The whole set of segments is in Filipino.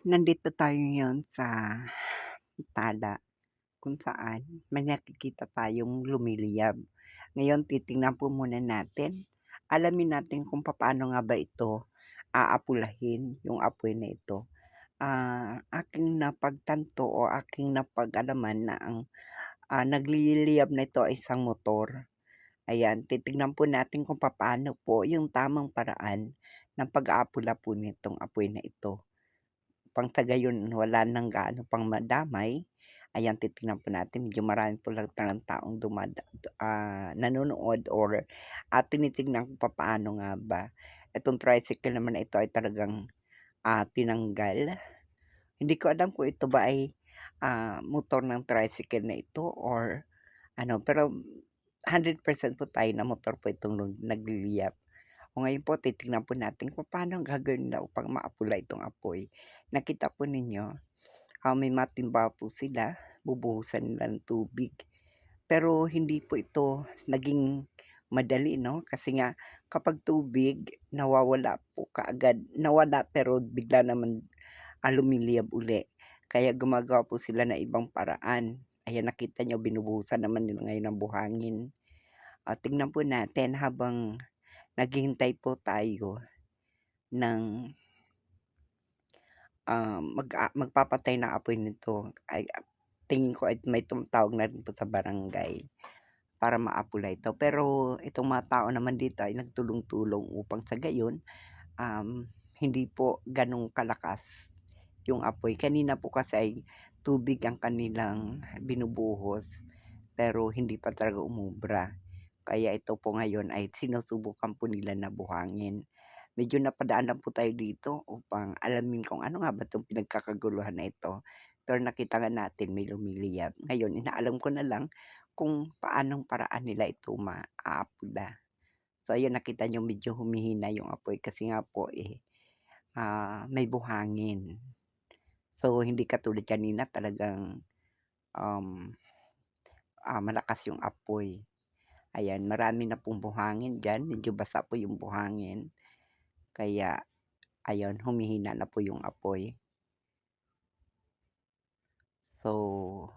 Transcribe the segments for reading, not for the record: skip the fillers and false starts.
Nandito tayo ngayon sa tala kung saan may nakikita tayong lumiliyab. Ngayon titingnan po muna natin, alamin natin kung papaano nga ba ito aapulahin, yung apoy na ito. Aking napagtanto o aking napag-alaman na ang nagliliyab na ito ay isang motor. Ayan, titignan po natin kung papaano po yung tamang paraan ng pag-aapula po nitong apoy na ito. Pang sa gayon wala ng gaano pang madamay, ayan titignan po natin medyo marami po lang talagang taong nanonood or, tinitignan kung papaano nga ba itong tricycle naman na ito ay talagang, tinanggal. Hindi ko alam kung ito ba ay, motor ng tricycle na ito or ano, pero 100% po tayo na motor po itong nagliliyab. O ngayon po titignan po natin kung paano ang gagawin nila upang maapula itong apoy. Nakita po ninyo, may matimba po sila, bubuhusan nila ng tubig. Pero hindi po ito naging madali 'no, kasi nga kapag tubig nawawala po kaagad, nawala pero bigla naman, lumiliyab uli. Kaya gumagawa po sila ng ibang paraan. Ayan nakita niyo binubuhusan naman nila ngayon ng buhangin. Tingnan po natin habang naghihintay po tayo ng, magpapatay ng apoy nito ay tingin ko ay may tumatawag na rin po sa barangay para maapula ito. Pero itong mga tao naman dito ay nagtulong-tulong upang sa gayon, hindi po gano'n kalakas yung apoy. Kanina po kasi ay tubig ang kanilang binubuhos pero hindi pa talaga umubra. Kaya ito po ngayon ay sinusubukan po nila na buhangin. Medyo napadaan lang po tayo dito upang alamin kung ano nga ba 'tong pinagkakaguluhan na ito. Pero nakita nga natin may lumiliyab. Ngayon inaalam ko na lang kung paanong paraan nila ito maaapula. So ayun nakita niyo medyo humihina yung apoy kasi nga po, may buhangin. So hindi katulad kanina talagang, um, malakas yung apoy. Ayan, marami na pong buhangin diyan, medyo basa po yung buhangin. Kaya ayun, humihina na po yung apoy. So,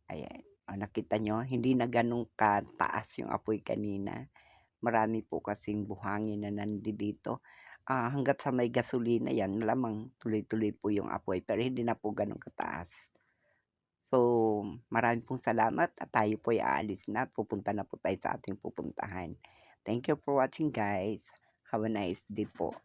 ayan, nakita niyo hindi na gano'n kataas yung apoy kanina. Marami po kasing buhangin na nandidito. Hangga't sa may gasolina 'yan malamang tuloy-tuloy po yung apoy pero hindi na po gano'n kataas. So, marami pong salamat at tayo po'y aalis na at pupunta na po tayo sa ating pupuntahan. Thank you for watching guys. Have a nice day po.